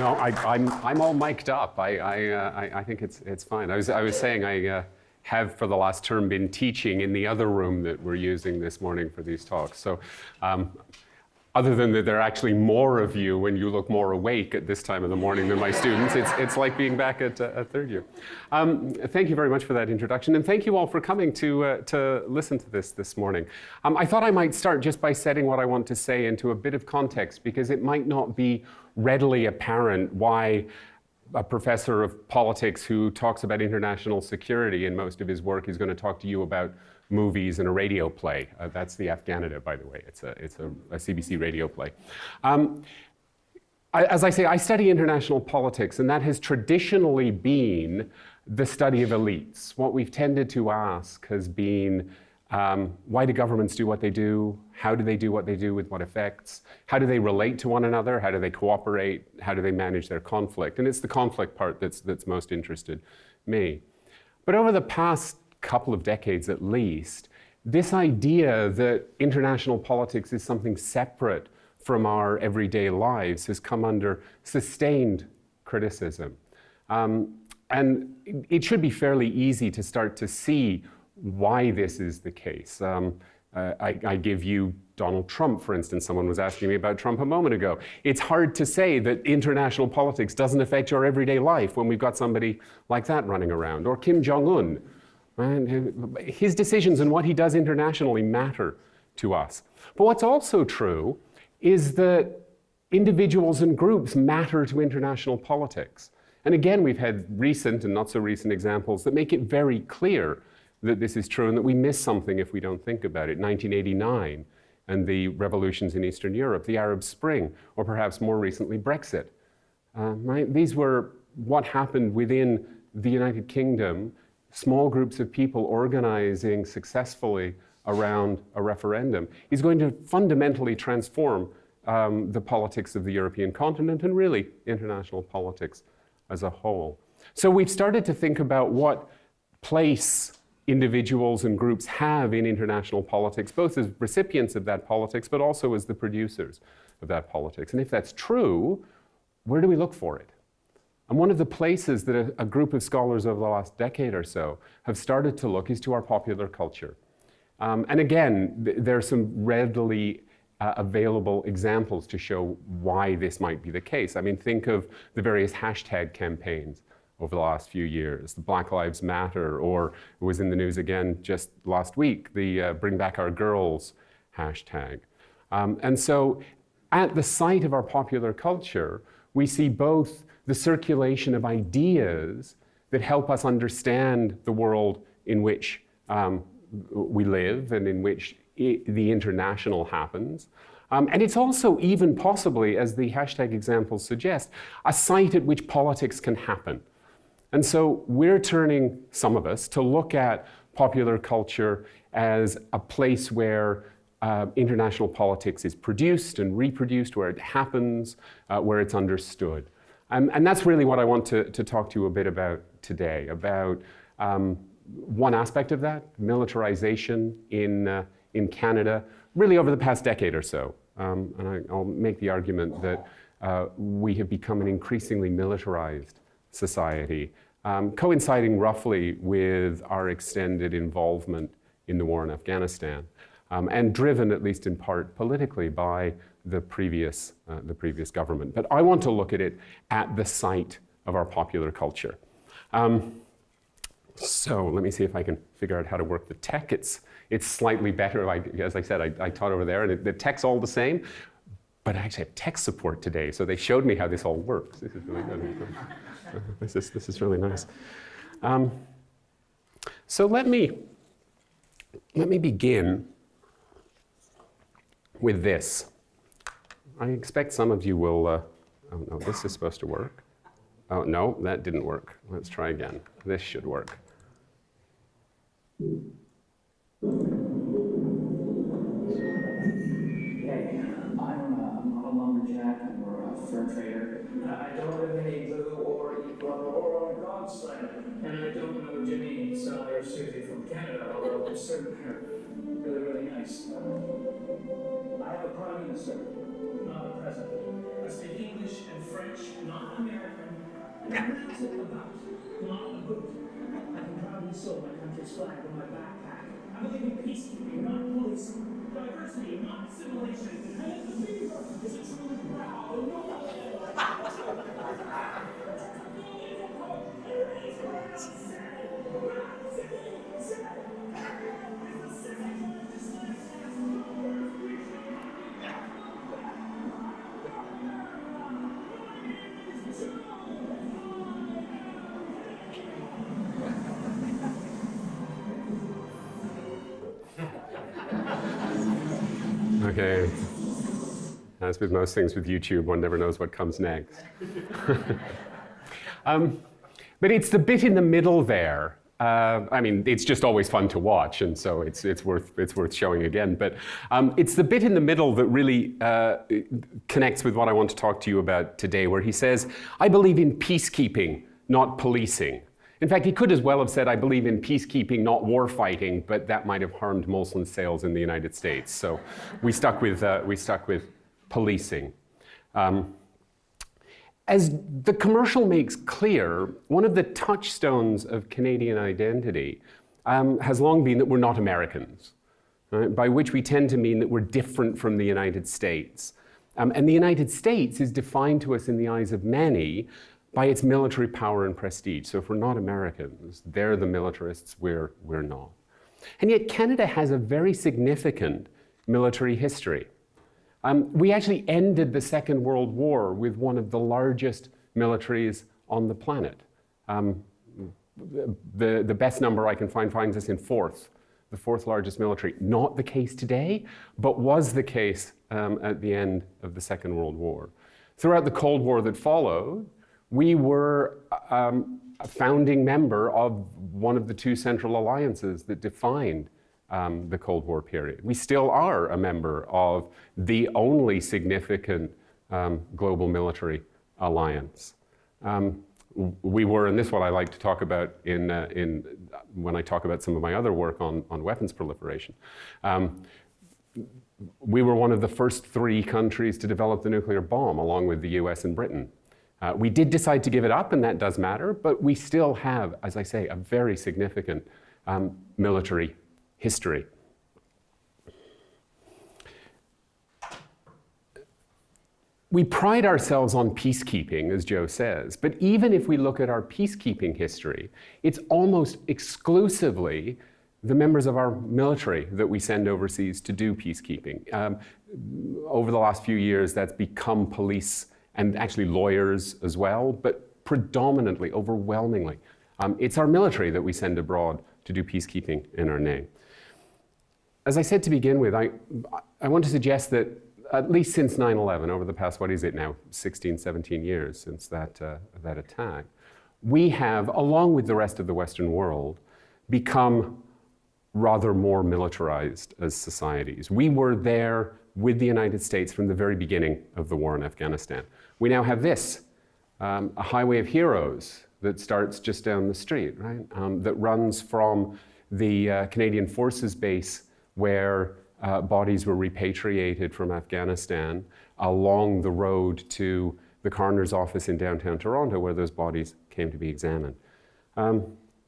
No, I'm all mic'd up. I think it's fine. I was saying I have for the last term been teaching in the other room that we're using this morning for these talks. So other than that there are actually more of you when you look more awake at this time of the morning than my students, it's like being back at third year. Thank you very much for that introduction, and thank you all for coming to listen to this morning. I thought I might start just by setting what I want to say into a bit of context, because it might not be readily apparent why a professor of politics who talks about international security in most of his work is going to talk to you about movies and a radio play. That's the Afghanida, by the way. It's a CBC radio play. As I say, I study international politics, and that has traditionally been the study of elites. What we've tended to ask has been, why do governments do what they do? How do they do what they do with what effects? How do they relate to one another? How do they cooperate? How do they manage their conflict? And it's the conflict part that's most interested me. But over the past couple of decades at least, this idea that international politics is something separate from our everyday lives has come under sustained criticism. And it should be fairly easy to start to see why this is the case. I give you Donald Trump, for instance. Someone was asking me about Trump a moment ago. It's hard to say that international politics doesn't affect your everyday life when we've got somebody like that running around. Or Kim Jong-un. Right? His decisions and what he does internationally matter to us. But what's also true is that individuals and groups matter to international politics. And again, we've had recent and not so recent examples that make it very clear that this is true and that we miss something if we don't think about it. 1989 and the revolutions in Eastern Europe, the Arab Spring, or perhaps more recently, Brexit. Right? These were what happened within the United Kingdom, small groups of people organizing successfully around a referendum is going to fundamentally transform the politics of the European continent and really international politics as a whole. So we've started to think about what place individuals and groups have in international politics, both as recipients of that politics, but also as the producers of that politics. And if that's true, where do we look for it? And one of the places that a group of scholars over the last decade or so have started to look is to our popular culture. And again, there are some readily available examples to show why this might be the case. I mean, think of the various hashtag campaigns over the last few years, the Black Lives Matter, or it was in the news again just last week, the Bring Back Our Girls hashtag. And so at the site of our popular culture, we see both the circulation of ideas that help us understand the world in which we live and in which the international happens. And it's also even possibly, as the hashtag examples suggest, a site at which politics can happen. And so we're turning, some of us, to look at popular culture as a place where international politics is produced and reproduced, where it happens, where it's understood. And that's really what I want to talk to you a bit about today, about one aspect of that, militarization in Canada, really over the past decade or so. And I'll make the argument that we have become an increasingly militarized society, coinciding roughly with our extended involvement in the war in Afghanistan, and driven, at least in part, politically by the previous government. But I want to look at it at the site of our popular culture. So let me see if I can figure out how to work the tech. It's slightly better. As I said, I taught over there, and the tech's all the same, but I actually have tech support today, so they showed me how this all works. This is really good. This is really nice. So let me begin with this. I expect some of you will, oh no, this is supposed to work. Oh no, that didn't work. Let's try again. This should work. Hey, I'm not a lumberjack or a fur trader. I don't live in a igloo or eat rubber or on a dog sled. And I don't know Jimmy, Sally, or Susie from Canada, although they're certainly really, really nice. I have a prime minister. not a president. I speak English and French, not American, and I pronounce it about, not a boot. I can proudly sew my country's flag on my backpack. I believe in peacekeeping, not policing. Diversity, not assimilation. And if the fever is a truly proud and noble Okay. As with most things with YouTube, one never knows what comes next. But it's the bit in the middle there. I mean, it's just always fun to watch, and so it's worth showing again. But it's the bit in the middle that really connects with what I want to talk to you about today, where he says, "I believe in peacekeeping, not policing." In fact, he could as well have said, "I believe in peacekeeping, not war fighting," but that might have harmed Molson's sales in the United States. So we stuck with policing. As the commercial makes clear, one of the touchstones of Canadian identity has long been that we're not Americans, right? By which we tend to mean that we're different from the United States. And the United States is defined to us in the eyes of many by its military power and prestige. So if we're not Americans, they're the militarists, we're not. And yet Canada has a very significant military history. We actually ended the Second World War with one of the largest militaries on the planet. The best number I can find finds us in the fourth largest military. Not the case today, but was the case at the end of the Second World War. Throughout the Cold War that followed, we were a founding member of one of the two central alliances that defined the Cold War period. We still are a member of the only significant global military alliance. We were, and this is what I like to talk about when I talk about some of my other work on weapons proliferation. We were one of the first 3 countries to develop the nuclear bomb, along with the US and Britain. We did decide to give it up, and that does matter, but we still have, as I say, a very significant military history. We pride ourselves on peacekeeping, as Joe says, but even if we look at our peacekeeping history, it's almost exclusively the members of our military that we send overseas to do peacekeeping. Over the last few years, that's become police and actually lawyers as well, but predominantly, overwhelmingly, it's our military that we send abroad to do peacekeeping in our name. As I said to begin with, I want to suggest that at least since 9/11, over the past, 16, 17 years since that attack, we have, along with the rest of the Western world, become rather more militarized as societies. We were there with the United States from the very beginning of the war in Afghanistan. We now have this, a highway of heroes that starts just down the street, right? That runs from the Canadian Forces base where bodies were repatriated from Afghanistan along the road to the coroner's office in downtown Toronto where those bodies came to be examined.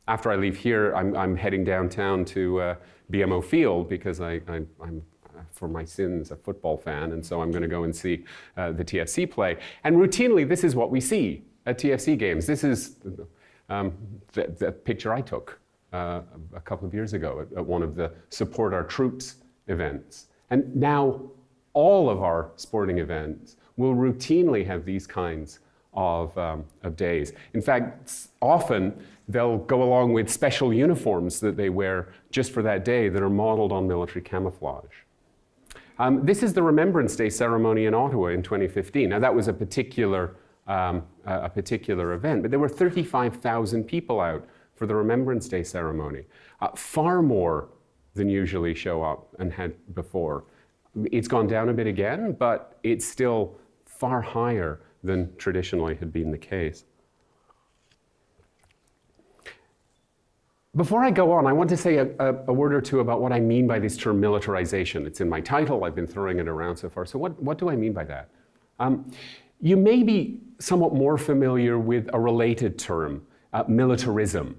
After I leave here, I'm heading downtown to BMO Field because I'm for my sins, a football fan, and so I'm going to go and see the TFC play. And routinely, this is what we see at TFC games. This is the picture I took a couple of years ago at one of the Support Our Troops events. And now all of our sporting events will routinely have these kinds of days. In fact, often they'll go along with special uniforms that they wear just for that day that are modeled on military camouflage. This is the Remembrance Day ceremony in Ottawa in 2015. Now that was a particular event, but there were 35,000 people out for the Remembrance Day ceremony. Far more than usually show up and had before. It's gone down a bit again, but it's still far higher than traditionally had been the case. Before I go on, I want to say a word or two about what I mean by this term militarization. It's in my title, I've been throwing it around so far. So what do I mean by that? You may be somewhat more familiar with a related term, militarism,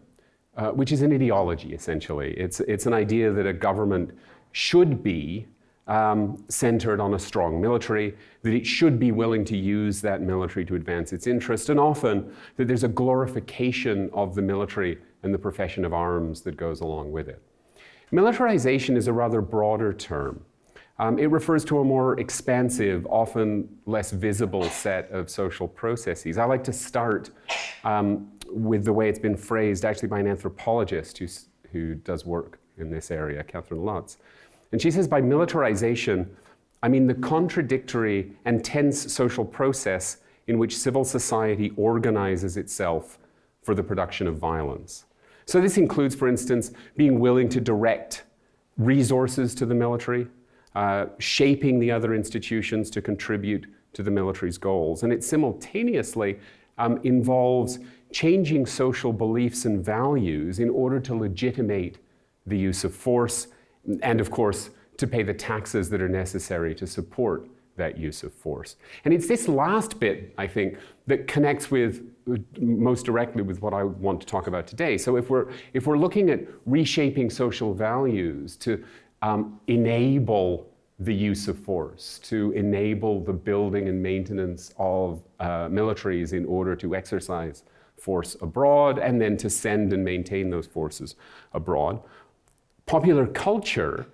which is an ideology, essentially. It's an idea that a government should be centered on a strong military, that it should be willing to use that military to advance its interest, and often that there's a glorification of the military and the profession of arms that goes along with it. Militarization is a rather broader term. It refers to a more expansive, often less visible set of social processes. I like to start with the way it's been phrased, actually by an anthropologist who does work in this area, Catherine Lutz. And she says, by militarization, I mean the contradictory and tense social process in which civil society organizes itself for the production of violence. So this includes, for instance, being willing to direct resources to the military, shaping the other institutions to contribute to the military's goals. And it simultaneously involves changing social beliefs and values in order to legitimate the use of force, and of course, to pay the taxes that are necessary to support that use of force. And it's this last bit, I think, that connects with most directly with what I want to talk about today. So if we're looking at reshaping social values to enable the use of force, to enable the building and maintenance of militaries in order to exercise force abroad, and then to send and maintain those forces abroad, popular culture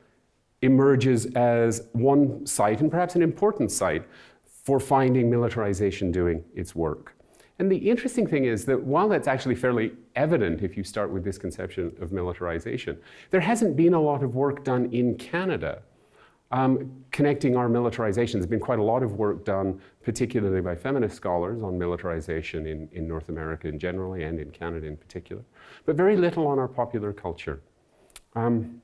emerges as one site, and perhaps an important site, for finding militarization doing its work. And the interesting thing is that while that's actually fairly evident if you start with this conception of militarization, there hasn't been a lot of work done in Canada connecting our militarization. There's been quite a lot of work done, particularly by feminist scholars, on militarization in North America in generally and in Canada in particular, but very little on our popular culture. And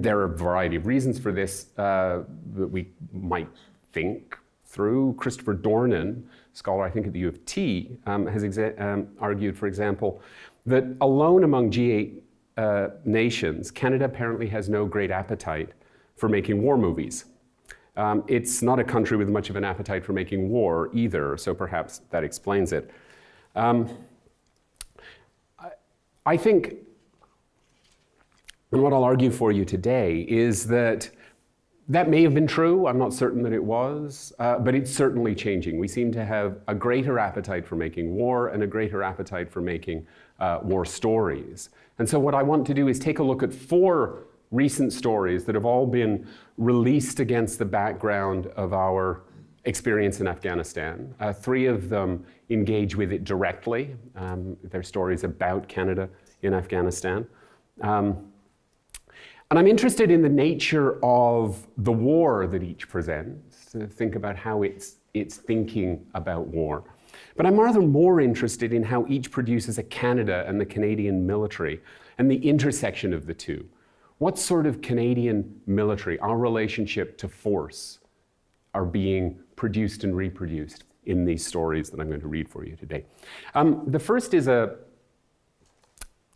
there are a variety of reasons for this that we might think through. Christopher Dornan, scholar I think at the U of T, has argued, for example, that alone among G8 nations, Canada apparently has no great appetite for making war movies. It's not a country with much of an appetite for making war either, so perhaps that explains it. I think, and what I'll argue for you today is that that may have been true. I'm not certain that it was, but it's certainly changing. We seem to have a greater appetite for making war and a greater appetite for making war stories. And so what I want to do is take a look at 4 recent stories that have all been released against the background of our experience in Afghanistan. 3 of them engage with it directly. They're stories about Canada in Afghanistan. And I'm interested in the nature of the war that each presents, to think about how it's thinking about war. But I'm rather more interested in how each produces a Canada and the Canadian military and the intersection of the two. What sort of Canadian military, our relationship to force, are being produced and reproduced in these stories that I'm going to read for you today. The first is a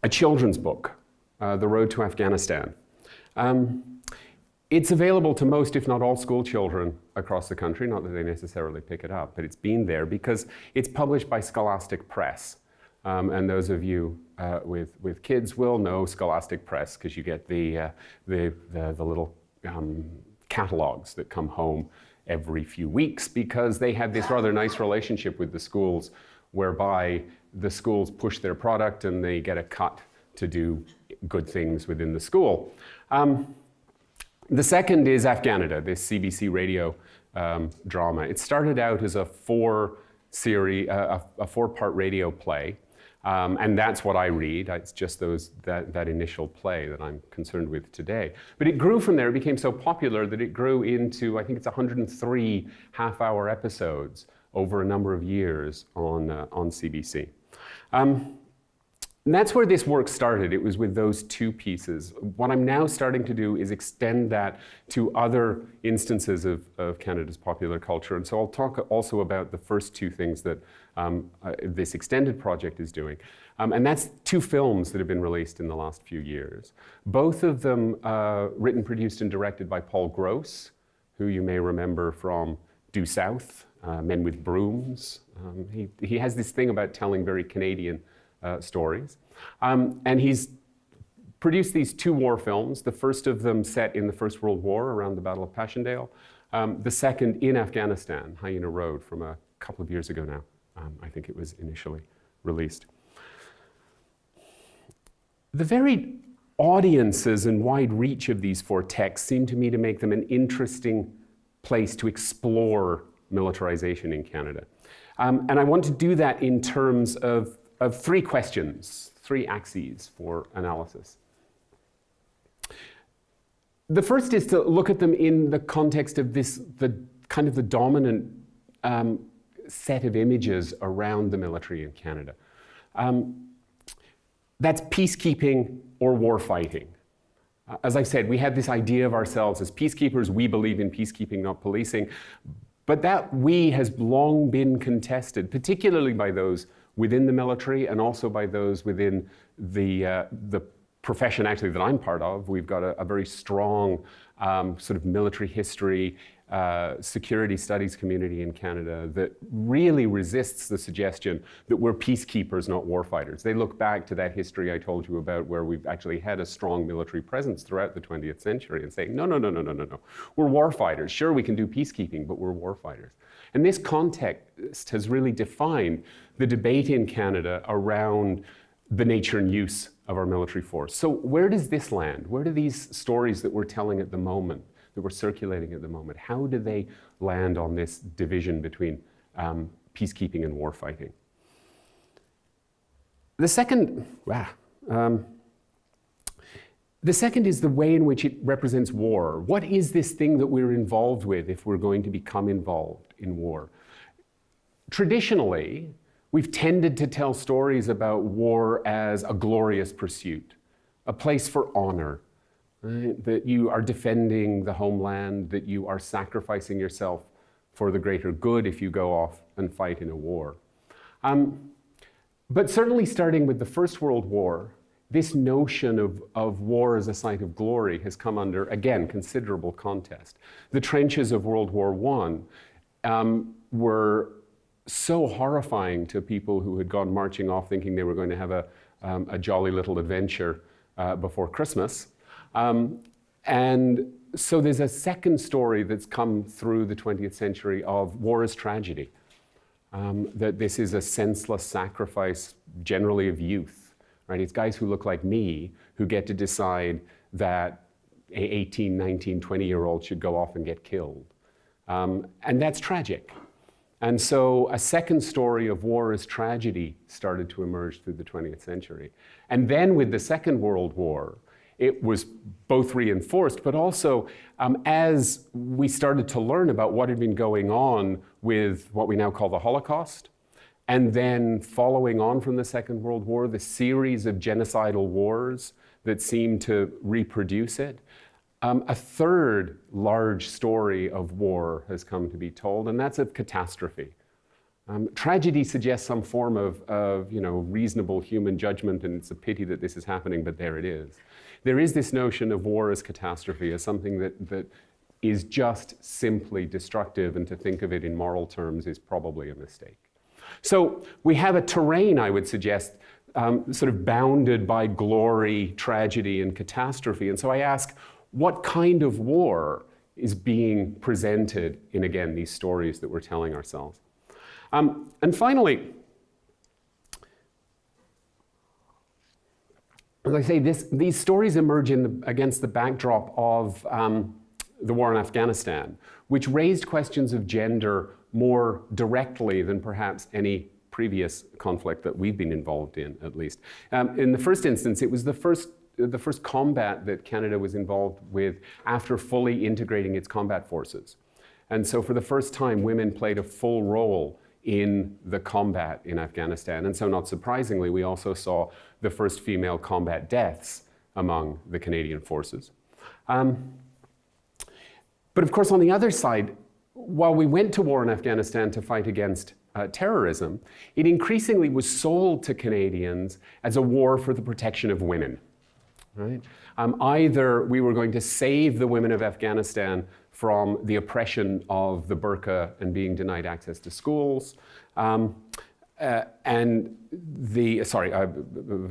children's book, The Road to Afghanistan. It's available to most, if not all, school children across the country, not that they necessarily pick it up, but it's been there because it's published by Scholastic Press. And those of you with kids will know Scholastic Press because you get the little catalogs that come home every few weeks, because they have this rather nice relationship with the schools whereby the schools push their product and they get a cut to do good things within the school. The second is Afghanida, this CBC radio drama. It started out as a 4-part radio play, and that's what I read. It's just that initial play that I'm concerned with today. But it grew from there. It became so popular that it grew into, I think it's 103 half-hour episodes over a number of years on CBC. And that's where this work started. It was with those 2 pieces. What I'm now starting to do is extend that to other instances of Canada's popular culture. And so I'll talk also about the first 2 things that this extended project is doing. And that's 2 films that have been released in the last few years. Both of them written, produced, and directed by Paul Gross, who you may remember from due south, men with brooms. He has this thing about telling very Canadian stories. And he's produced these 2 war films, the first of them set in the First World War around the Battle of Passchendaele, the second in Afghanistan, Hyena Road, from a couple of years ago now. I think it was initially released. The very audiences and wide reach of these 4 texts seem to me to make them an interesting place to explore militarization in Canada. And I want to do that in terms of 3 questions, 3 axes for analysis. The first is to look at them in the context of the kind of the dominant set of images around the military in Canada. That's peacekeeping or war fighting. As I said, we have this idea of ourselves as peacekeepers. We believe in peacekeeping, not policing. But that we has long been contested, particularly by those within the military and also by those within the profession actually that I'm part of. We've got a very strong sort of military history, security studies community in Canada that really resists the suggestion that we're peacekeepers, not warfighters. They look back to that history I told you about where we've actually had a strong military presence throughout the 20th century and saying, no. We're warfighters. Sure, we can do peacekeeping, but we're warfighters. And this context has really defined the debate in Canada around the nature and use of our military force. So where does this land? Where do these stories that we're telling at the moment, that we're circulating at the moment, how do they land on this division between peacekeeping and warfighting? The second is the way in which it represents war. What is this thing that we're involved with if we're going to become involved in war? Traditionally, we've tended to tell stories about war as a glorious pursuit, a place for honor, right? That you are defending the homeland, that you are sacrificing yourself for the greater good if you go off and fight in a war. But certainly starting with the First World War, this notion of war as a site of glory has come under, again, considerable contest. The trenches of World War I were so horrifying to people who had gone marching off thinking they were going to have a jolly little adventure before Christmas. And so there's a second story that's come through the 20th century of war as tragedy. That this is a senseless sacrifice, generally of youth, right? It's guys who look like me who get to decide that an 18, 19, 20-year-old should go off and get killed. And that's tragic. And so a second story of war as tragedy started to emerge through the 20th century. And then with the Second World War, it was both reinforced, but also as we started to learn about what had been going on with what we now call the Holocaust, and then following on from the Second World War, the series of genocidal wars that seemed to reproduce it, a third large story of war has come to be told, and that's of catastrophe. Tragedy suggests some form of reasonable human judgment, and it's a pity that this is happening, but there it is. There is this notion of war as catastrophe, as something that is just simply destructive, and to think of it in moral terms is probably a mistake. So we have a terrain, I would suggest, sort of bounded by glory, tragedy, and catastrophe. And so I ask, what kind of war is being presented in, again, these stories that we're telling ourselves? And finally, as I say, these stories emerge against the backdrop of the war in Afghanistan, which raised questions of gender more directly than perhaps any previous conflict that we've been involved in, at least. In the first instance, it was the first combat that Canada was involved with after fully integrating its combat forces. And so for the first time, women played a full role in the combat in Afghanistan. And so not surprisingly, we also saw the first female combat deaths among the Canadian forces. But of course, on the other side, while we went to war in Afghanistan to fight against terrorism, it increasingly was sold to Canadians as a war for the protection of women. Right? Either we were going to save the women of Afghanistan from the oppression of the burqa and being denied access to schools. And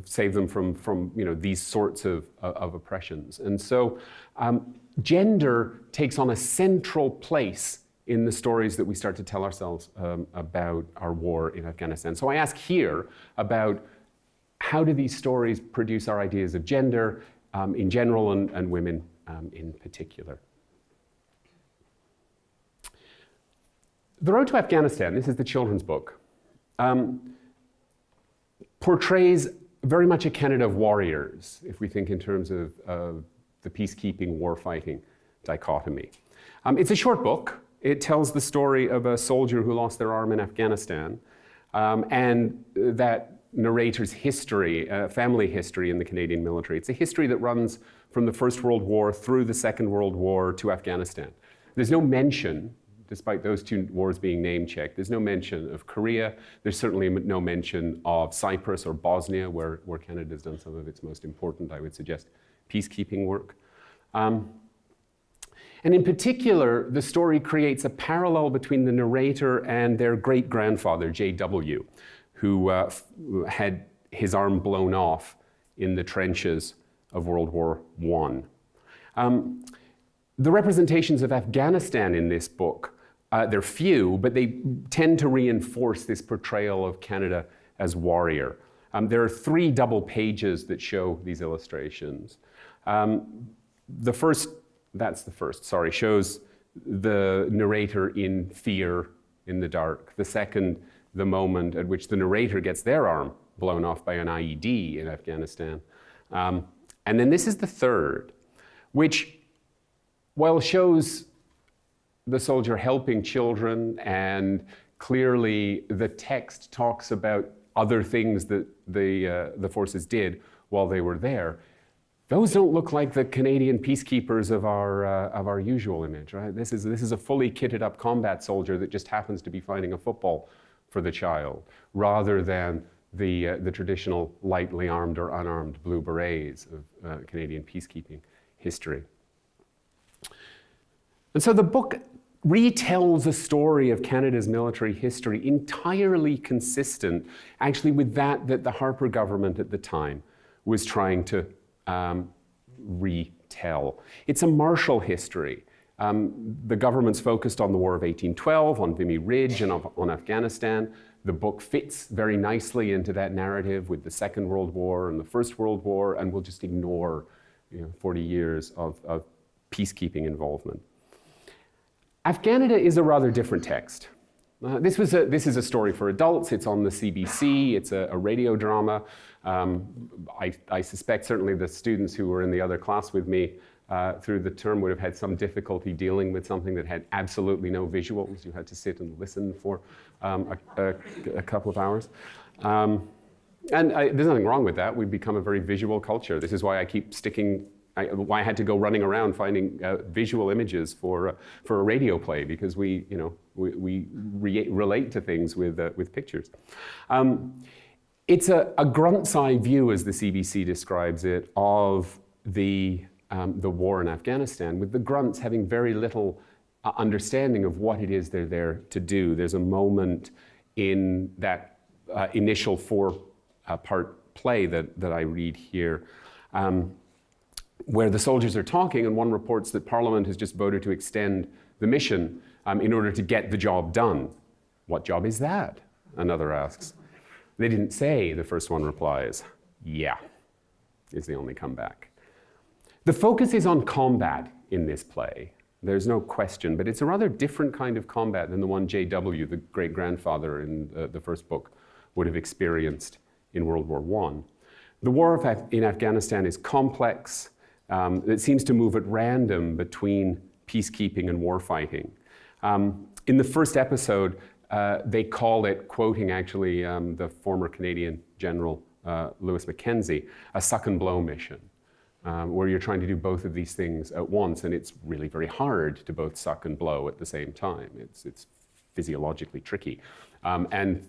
save them from these sorts of oppressions. And so gender takes on a central place in the stories that we start to tell ourselves about our war in Afghanistan. So I ask here about how do these stories produce our ideas of gender in general and women in particular. The Road to Afghanistan, this is the children's book, portrays very much a Canada of warriors, if we think in terms of the peacekeeping, warfighting dichotomy. It's a short book. It tells the story of a soldier who lost their arm in Afghanistan, and that narrator's history, family history in the Canadian military. It's a history that runs from the First World War through the Second World War to Afghanistan. There's no mention, despite those two wars being name-checked, there's no mention of Korea. There's certainly no mention of Cyprus or Bosnia, where Canada's done some of its most important, I would suggest, peacekeeping work. And in particular, the story creates a parallel between the narrator and their great-grandfather, J.W., who had his arm blown off in the trenches of World War I. The representations of Afghanistan in this book, they're few, but they tend to reinforce this portrayal of Canada as warrior. There are 3 double pages that show these illustrations. The first, shows the narrator in fear in the dark. The second, the moment at which the narrator gets their arm blown off by an IED in Afghanistan. And then this is the third, which, while shows the soldier helping children, and clearly the text talks about other things that the forces did while they were there, those don't look like the Canadian peacekeepers of our usual image, right? This is a fully kitted up combat soldier that just happens to be finding a football for the child, rather than the traditional lightly armed or unarmed blue berets of Canadian peacekeeping history. And so the book retells a story of Canada's military history entirely consistent, actually, with that the Harper government at the time was trying to retell. It's a martial history. The government's focused on the War of 1812, on Vimy Ridge, and on Afghanistan. The book fits very nicely into that narrative with the Second World War and the First World War, and we'll just ignore 40 years of peacekeeping involvement. Afghanida is a rather different text. This is a story for adults. It's on the CBC. It's a radio drama. I suspect certainly the students who were in the other class with me through the term would have had some difficulty dealing with something that had absolutely no visuals. You had to sit and listen for a couple of hours. And there's nothing wrong with that. We've become a very visual culture. This is why I keep why I had to go running around finding visual images for a radio play, because we relate to things with pictures. It's a grunt's eye view, as the CBC describes it, of the war in Afghanistan, with the grunts having very little understanding of what it is they're there to do. There's a moment in that initial 4-part play that I read here, where the soldiers are talking, and one reports that Parliament has just voted to extend the mission in order to get the job done. What job is that? Another asks. They didn't say, the first one replies. Yeah, is the only comeback. The focus is on combat in this play. There's no question, but it's a rather different kind of combat than the one J.W., the great-grandfather in the first book, would have experienced in World War I. The war in Afghanistan is complex. It seems to move at random between peacekeeping and warfighting. In the first episode, they call it, quoting actually the former Canadian General Louis Mackenzie, a suck and blow mission, where you're trying to do both of these things at once, and it's really very hard to both suck and blow at the same time. It's physiologically tricky. And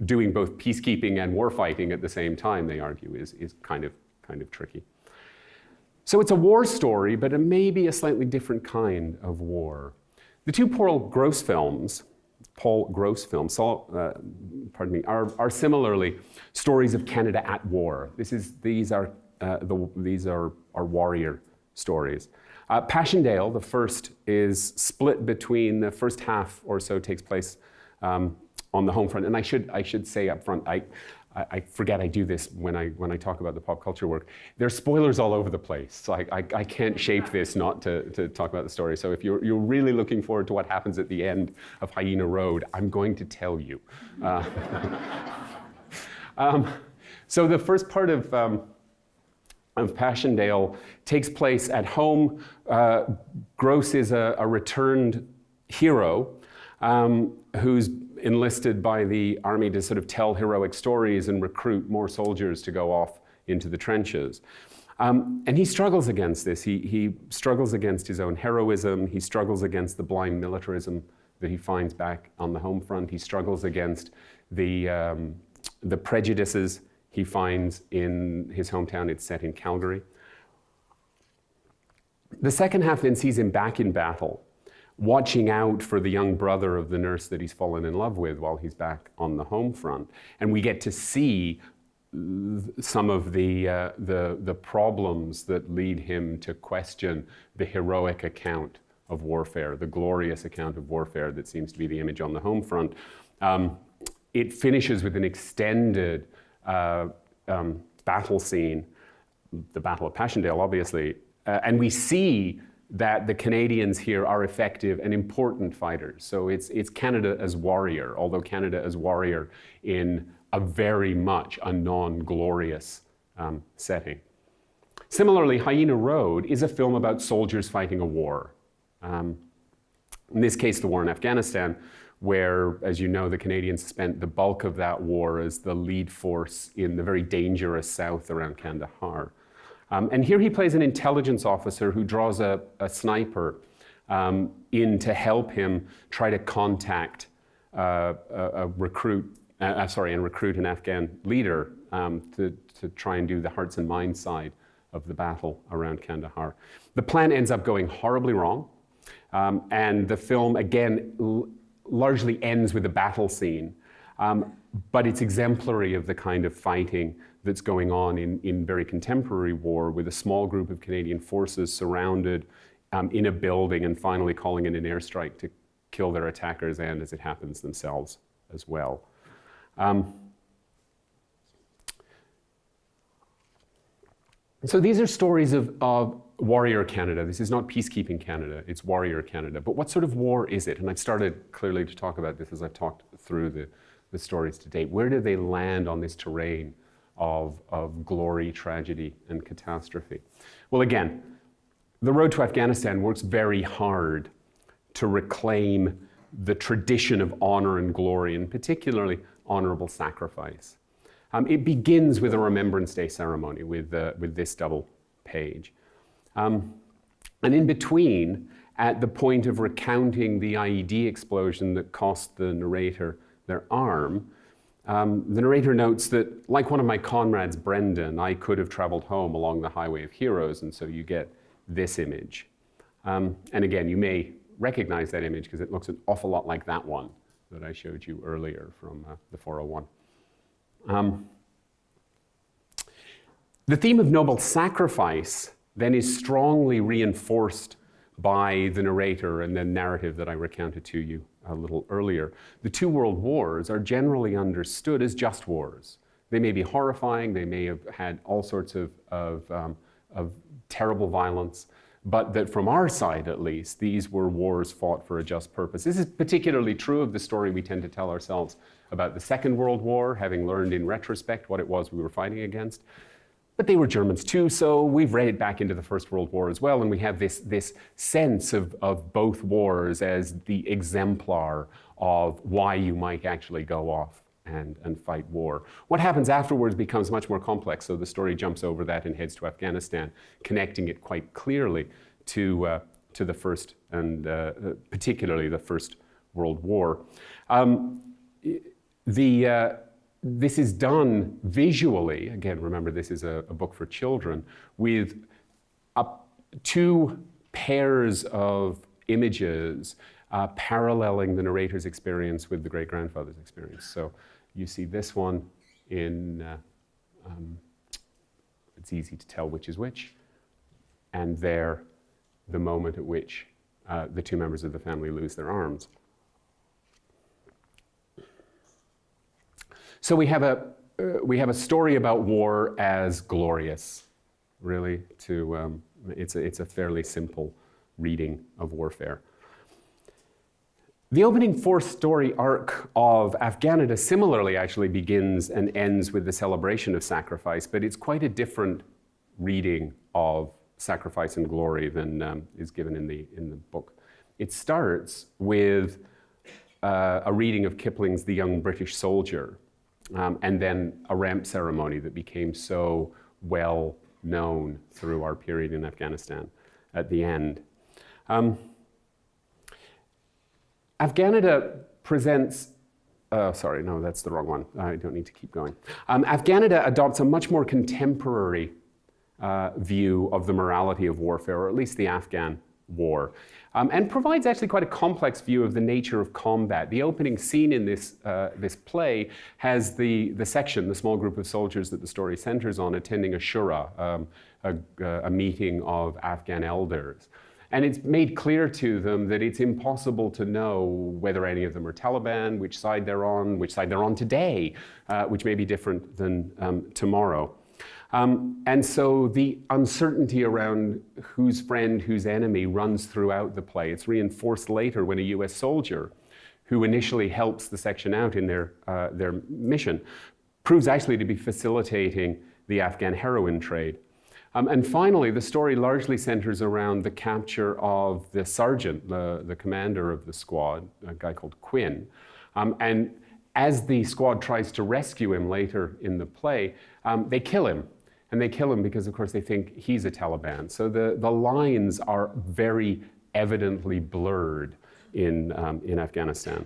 doing both peacekeeping and warfighting at the same time, they argue, is kind of tricky. So it's a war story, but it may be a slightly different kind of war. The two Paul Gross films, are similarly stories of Canada at war. These are warrior stories. Passchendaele, the first, is split between the first half or so takes place on the home front. And I should say up front, I forget I do this when I talk about the pop culture work. There's spoilers all over the place. So I can't shape this not to talk about the story. So if you're really looking forward to what happens at the end of Hyena Road, I'm going to tell you. So the first part of Passchendaele takes place at home. Gross is a returned hero who's enlisted by the army to sort of tell heroic stories and recruit more soldiers to go off into the trenches. And he struggles against this. He struggles against his own heroism. He struggles against the blind militarism that he finds back on the home front. He struggles against the prejudices he finds in his hometown. It's set in Calgary. The second half then sees him back in battle, watching out for the young brother of the nurse that he's fallen in love with while he's back on the home front. And we get to see some of the problems that lead him to question the heroic account of warfare, the glorious account of warfare that seems to be the image on the home front. It finishes with an extended battle scene, the Battle of Passchendaele, obviously, and we see that the Canadians here are effective and important fighters. So it's Canada as warrior, although Canada as warrior in a very much a non-glorious setting. Similarly, Hyena Road is a film about soldiers fighting a war. In this case, the war in Afghanistan, where, as you know, the Canadians spent the bulk of that war as the lead force in the very dangerous south around Kandahar. And here he plays an intelligence officer who draws a sniper in to help him try to contact and recruit an Afghan leader to try and do the hearts and minds side of the battle around Kandahar. The plan ends up going horribly wrong, and the film, again, largely ends with a battle scene, but it's exemplary of the kind of fighting that's going on in very contemporary war, with a small group of Canadian forces surrounded in a building and finally calling in an airstrike to kill their attackers and, as it happens, themselves as well. So these are stories of warrior Canada. This is not peacekeeping Canada, it's warrior Canada. But what sort of war is it? And I've started clearly to talk about this as I've talked through the stories to date. Where do they land on this terrain of glory, tragedy, and catastrophe? Well, again, the road to Afghanistan works very hard to reclaim the tradition of honor and glory, and particularly honorable sacrifice. It begins with a Remembrance Day ceremony with this double page. And in between, at the point of recounting the IED explosion that cost the narrator their arm, the narrator notes that, like one of my comrades, Brendan, I could have traveled home along the highway of heroes, and so you get this image. And again, you may recognize that image because it looks an awful lot like that one that I showed you earlier from the 401. The theme of noble sacrifice then is strongly reinforced by the narrator and the narrative that I recounted to you a little earlier. The two world wars are generally understood as just wars. They may be horrifying, they may have had all sorts of terrible violence, but that from our side at least, these were wars fought for a just purpose. This is particularly true of the story we tend to tell ourselves about the Second World War, having learned in retrospect what it was we were fighting against. But they were Germans too, so we've read it back into the First World War as well, and we have this sense of both wars as the exemplar of why you might actually go off and fight war. What happens afterwards becomes much more complex, so the story jumps over that and heads to Afghanistan, connecting it quite clearly to the first and particularly the First World War. This is done visually, again, remember this is a book for children, with two pairs of images paralleling the narrator's experience with the great-grandfather's experience. So you see this one in, it's easy to tell which is which, and there, the moment at which the two members of the family lose their arms. So we have a story about war as glorious, really. It's a fairly simple reading of warfare. The opening four-story arc of Afghanida similarly actually begins and ends with the celebration of sacrifice, but it's quite a different reading of sacrifice and glory than is given in the book. It starts with a reading of Kipling's The Young British Soldier, and then a ramp ceremony that became so well known through our period in Afghanistan at the end. Afghanida presents, sorry, no, that's the wrong one. I don't need to keep going. Afghanida adopts a much more contemporary view of the morality of warfare, or at least the Afghan war, and provides actually quite a complex view of the nature of combat. The opening scene in this play has the section, the small group of soldiers that the story centers on, attending a shura, a meeting of Afghan elders. And it's made clear to them that it's impossible to know whether any of them are Taliban, which side they're on today, which may be different than tomorrow. And so the uncertainty around who's friend, who's enemy runs throughout the play. It's reinforced later when a US soldier, who initially helps the section out in their mission, proves actually to be facilitating the Afghan heroin trade. And finally, the story largely centers around the capture of the sergeant, the commander of the squad, a guy called Quinn. And as the squad tries to rescue him later in the play, they kill him. And they kill him because, of course, they think he's a Taliban. So the lines are very evidently blurred in Afghanistan.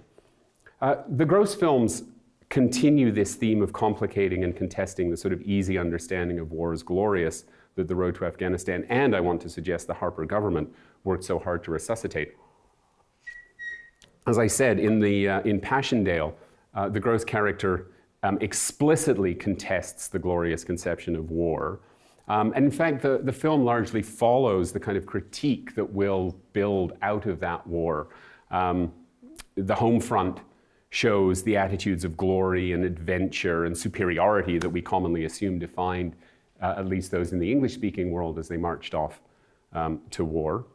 The Gross films continue this theme of complicating and contesting the sort of easy understanding of war as glorious that The Road to Afghanistan, and I want to suggest the Harper government, worked so hard to resuscitate. As I said, in Passchendaele, the Gross character explicitly contests the glorious conception of war. And in fact, the film largely follows the kind of critique that will build out of that war. The home front shows the attitudes of glory and adventure and superiority that we commonly assume defined at least those in the English-speaking world as they marched off to war.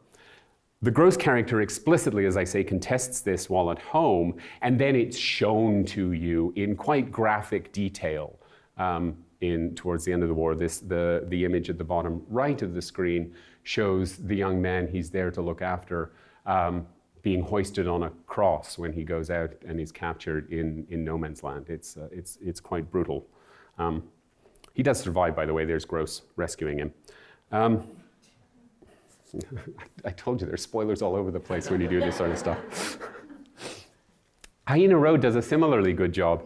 The Gross character explicitly, as I say, contests this while at home, and then it's shown to you in quite graphic detail towards the end of the war. The image at the bottom right of the screen shows the young man he's there to look after being hoisted on a cross when he goes out and is captured in no man's land. It's quite brutal. He does survive, by the way. There's Gross rescuing him. I told you, there's spoilers all over the place when you do this sort of stuff. Hyena Road does a similarly good job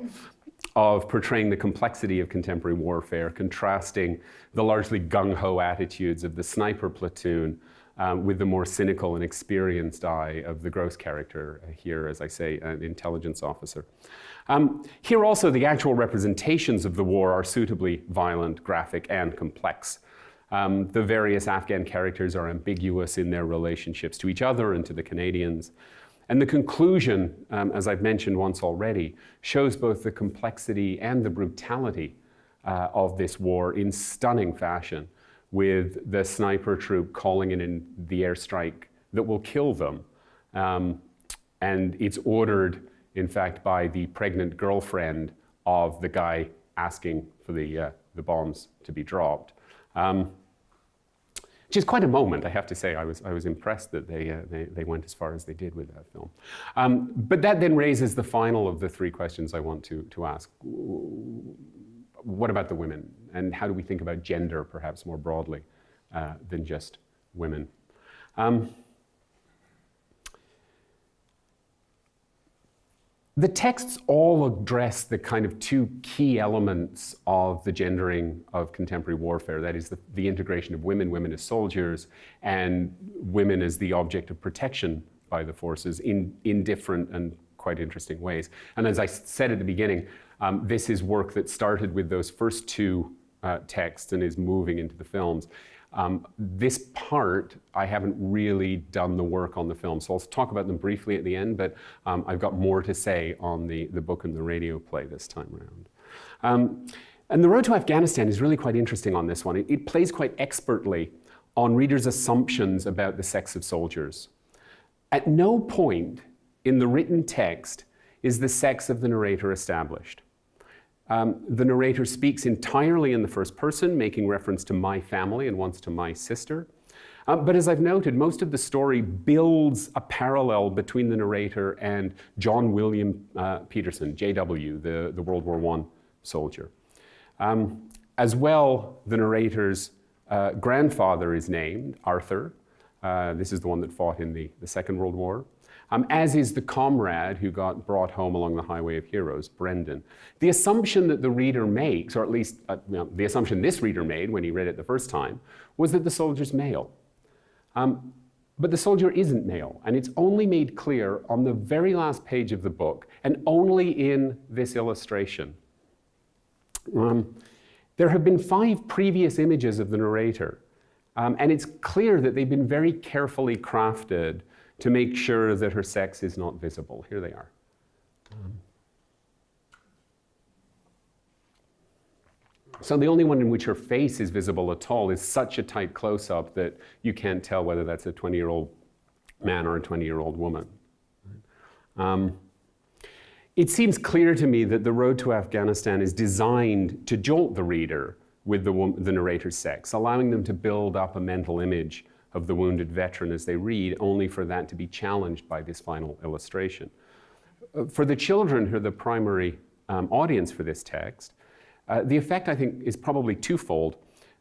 of portraying the complexity of contemporary warfare, contrasting the largely gung-ho attitudes of the sniper platoon with the more cynical and experienced eye of the Gross character, here, as I say, an intelligence officer. Here also, the actual representations of the war are suitably violent, graphic, and complex. The various Afghan characters are ambiguous in their relationships to each other and to the Canadians. And the conclusion, as I've mentioned once already, shows both the complexity and the brutality of this war in stunning fashion, with the sniper troop calling in the airstrike that will kill them. And it's ordered, in fact, by the pregnant girlfriend of the guy asking for the bombs to be dropped. Which is quite a moment, I have to say. I was impressed that they went as far as they did with that film. But that then raises the final of the three questions I want to ask. What about the women? And how do we think about gender, perhaps more broadly, than just women? The texts all address the kind of two key elements of the gendering of contemporary warfare. That is the integration of women as soldiers, and women as the object of protection by the forces in different and quite interesting ways. And as I said at the beginning, this is work that started with those first two texts and is moving into the films. This part, I haven't really done the work on the film, so I'll talk about them briefly at the end, but I've got more to say on the book and the radio play this time around. And The Road to Afghanistan is really quite interesting on this one. It plays quite expertly on readers' assumptions about the sex of soldiers. At no point in the written text is the sex of the narrator established. The narrator speaks entirely in the first person, making reference to my family and once to my sister. But as I've noted, most of the story builds a parallel between the narrator and John William Peterson, JW, the World War I soldier. As well, the narrator's grandfather is named, Arthur. This is the one that fought in the Second World War. As is the comrade who got brought home along the highway of heroes, Brendan. The assumption that the reader makes, or at least the assumption this reader made when he read it the first time, was that the soldier's male. But the soldier isn't male, and it's only made clear on the very last page of the book, and only in this illustration. There have been 5 previous images of the narrator, and it's clear that they've been very carefully crafted to make sure that her sex is not visible. Here they are. So the only one in which her face is visible at all is such a tight close-up that you can't tell whether that's a 20-year-old man or a 20-year-old woman. It seems clear to me that The Road to Afghanistan is designed to jolt the reader with the narrator's sex, allowing them to build up a mental image of the wounded veteran as they read, only for that to be challenged by this final illustration. For the children who are the primary audience for this text, the effect, I think, is probably twofold.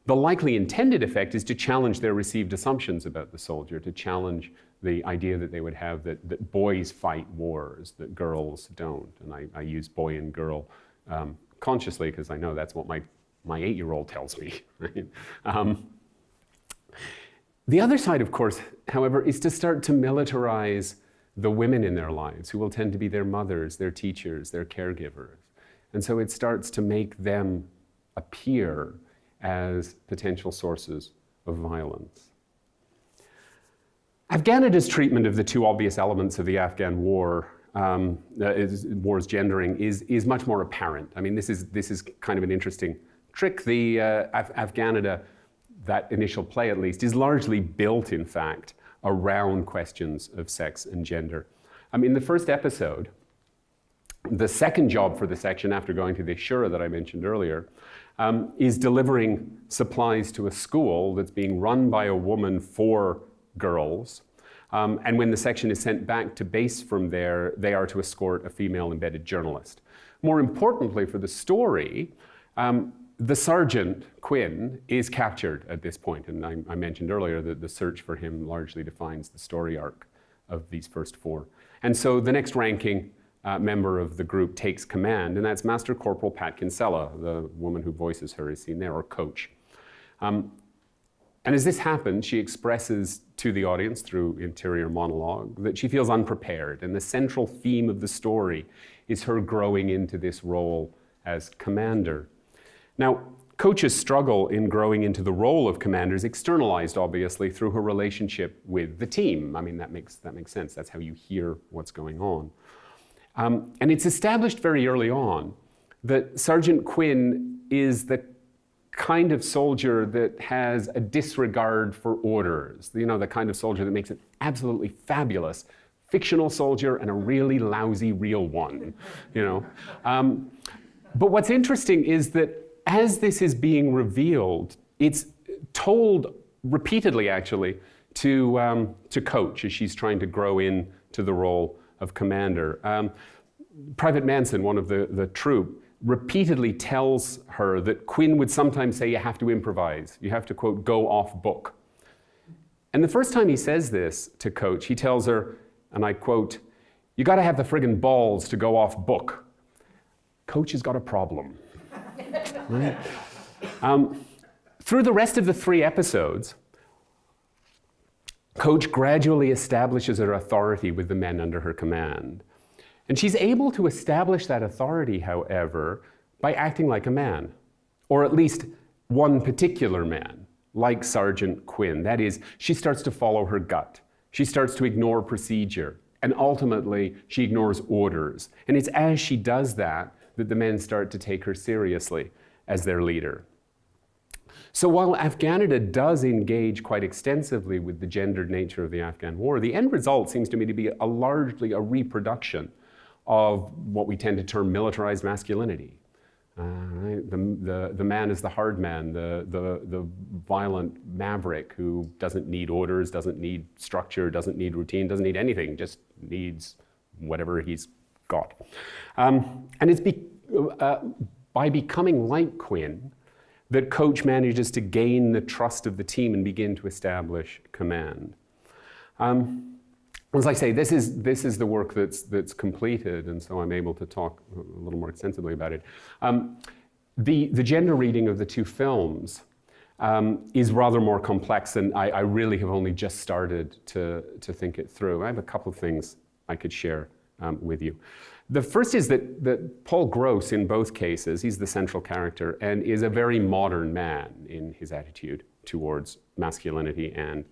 The likely intended effect is to challenge their received assumptions about the soldier, to challenge the idea that they would have that boys fight wars, that girls don't. And I use boy and girl consciously because I know that's what my 8-year-old tells me. Right? The other side, of course, however, is to start to militarize the women in their lives, who will tend to be their mothers, their teachers, their caregivers. And so it starts to make them appear as potential sources of violence. Afghanida's treatment of the two obvious elements of the Afghan war, war's gendering, is much more apparent. I mean, this is kind of an interesting trick. The Afghanida, that initial play at least, is largely built, in fact, around questions of sex and gender. In the first episode, the second job for the section, after going to the Shura that I mentioned earlier, is delivering supplies to a school that's being run by a woman for girls. And when the section is sent back to base from there, they are to escort a female embedded journalist. More importantly for the story, the sergeant, Quinn, is captured at this point, and I mentioned earlier that the search for him largely defines the story arc of these first 4. And so the next ranking member of the group takes command, and that's Master Corporal Pat Kinsella. The woman who voices her is seen there, or Coach. And as this happens, she expresses to the audience through interior monologue that she feels unprepared, and the central theme of the story is her growing into this role as commander. Now, Coach's struggle in growing into the role of commander is externalized, obviously, through her relationship with the team. I mean, that makes sense. That's how you hear what's going on. And it's established very early on that Sergeant Quinn is the kind of soldier that has a disregard for orders. You know, the kind of soldier that makes it absolutely fabulous. Fictional soldier and a really lousy real one, you know. But what's interesting is that as this is being revealed, it's told repeatedly, actually, to Coach as she's trying to grow into the role of commander. Private Manson, one of the troop, repeatedly tells her that Quinn would sometimes say, you have to improvise. You have to, quote, go off book. And the first time he says this to Coach, he tells her, and I quote, You got to have the friggin' balls to go off book. Coach has got a problem. Right? Through the rest of the 3 episodes, Coach gradually establishes her authority with the men under her command. And she's able to establish that authority, however, by acting like a man, or at least one particular man, like Sergeant Quinn. That is, she starts to follow her gut. She starts to ignore procedure, and ultimately she ignores orders. And it's as she does that that the men start to take her seriously as their leader. So while Afghanida does engage quite extensively with the gendered nature of the Afghan war, the end result seems to me to be largely a reproduction of what we tend to term militarized masculinity. Right? The man is the hard man, the violent maverick who doesn't need orders, doesn't need structure, doesn't need routine, doesn't need anything, just needs whatever he's got. And it's by becoming like Quinn that Coach manages to gain the trust of the team and begin to establish command. As I say, this is the work that's completed, and so I'm able to talk a little more extensively about it. The gender reading of the 2 films is rather more complex, and I really have only just started to think it through. I have a couple of things I could share with you. The first is that Paul Gross, in both cases, he's the central character and is a very modern man in his attitude towards masculinity and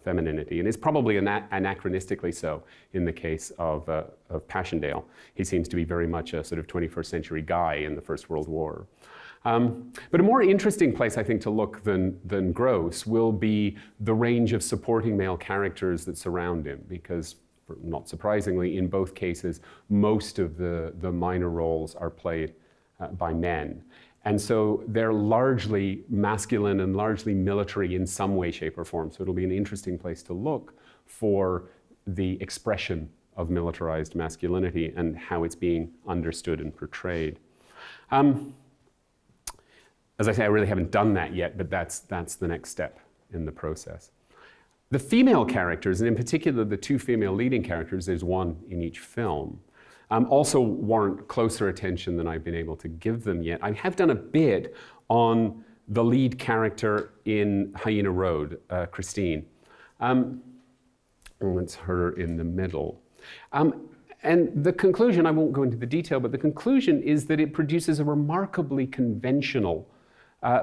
femininity, and is probably anachronistically so in the case of Passchendaele. He seems to be very much a sort of 21st century guy in the First World War. But a more interesting place, I think, to look than Gross will be the range of supporting male characters that surround him, because not surprisingly, in both cases, most of the minor roles are played by men. And so they're largely masculine and largely military in some way, shape, or form. So it'll be an interesting place to look for the expression of militarized masculinity and how it's being understood and portrayed. As I say, I really haven't done that yet, but that's the next step in the process. The female characters, and in particular the 2 female leading characters, there's one in each film, also warrant closer attention than I've been able to give them yet. I have done a bit on the lead character in Hyena Road, Christine. It's her in the middle. And the conclusion, I won't go into the detail, but the conclusion is that it produces a remarkably conventional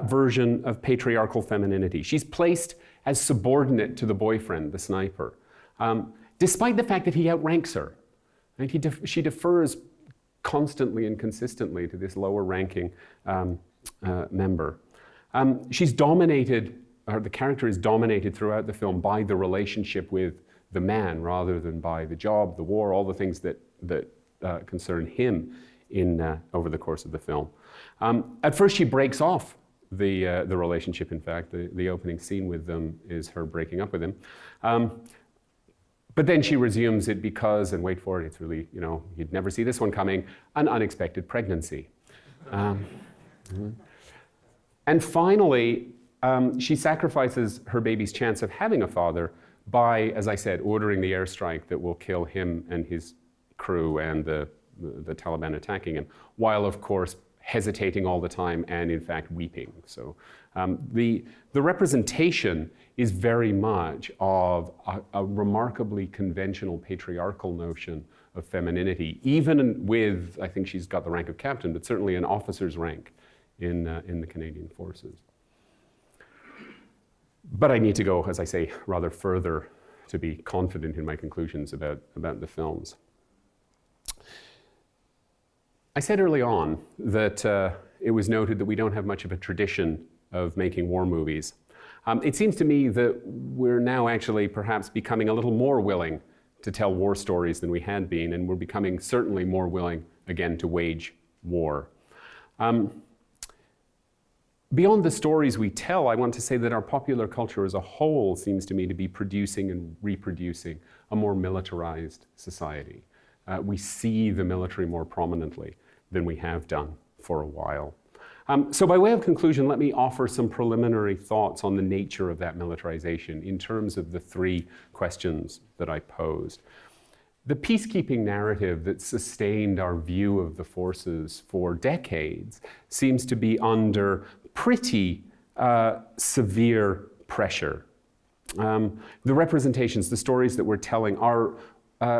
version of patriarchal femininity. She's placed as subordinate to the boyfriend, the sniper, despite the fact that he outranks her. And she defers constantly and consistently to this lower-ranking member. She's dominated, or the character is dominated throughout the film by the relationship with the man rather than by the job, the war, all the things that concern him over the course of the film. At first, she breaks off the relationship. In fact, the opening scene with them is her breaking up with him. But then she resumes it because, and wait for it, it's really, you'd never see this one coming, an unexpected pregnancy. And finally, she sacrifices her baby's chance of having a father by, as I said, ordering the airstrike that will kill him and his crew and the Taliban attacking him, while of course hesitating all the time and in fact weeping. So the representation is very much of a remarkably conventional patriarchal notion of femininity, even with, I think she's got the rank of captain, but certainly an officer's rank in the Canadian Forces. But I need to go, as I say, rather further to be confident in my conclusions about the films. I said early on that it was noted that we don't have much of a tradition of making war movies. It seems to me that we're now actually perhaps becoming a little more willing to tell war stories than we had been, and we're becoming certainly more willing, again, to wage war. Beyond the stories we tell, I want to say that our popular culture as a whole seems to me to be producing and reproducing a more militarized society. We see the military more prominently than we have done for a while. So by way of conclusion, let me offer some preliminary thoughts on the nature of that militarization in terms of the three questions that I posed. The peacekeeping narrative that sustained our view of the forces for decades seems to be under pretty severe pressure. The representations, the stories that we're telling are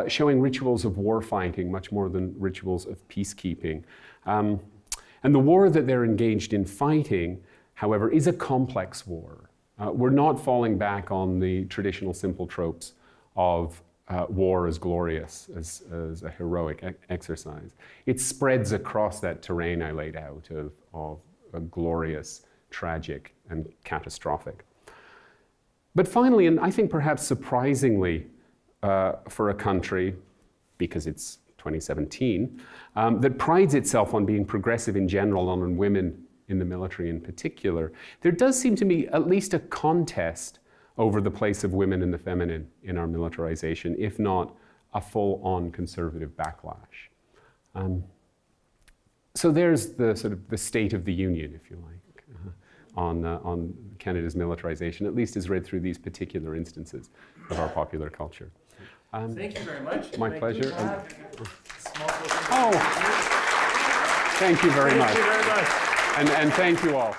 showing rituals of war fighting much more than rituals of peacekeeping. And the war that they're engaged in fighting, however, is a complex war. We're not falling back on the traditional simple tropes of war as glorious, as a heroic exercise. It spreads across that terrain I laid out of a glorious, tragic, and catastrophic. But finally, and I think perhaps surprisingly for a country, because it's 2017, that prides itself on being progressive in general and on women in the military in particular, there does seem to be at least a contest over the place of women and the feminine in our militarization, if not a full-on conservative backlash. So there's the sort of the state of the union, if you like, on Canada's militarization, at least as read through these particular instances of our popular culture. Thank you very much. My pleasure. Oh, thank you very much. Thank you very much. And thank you all.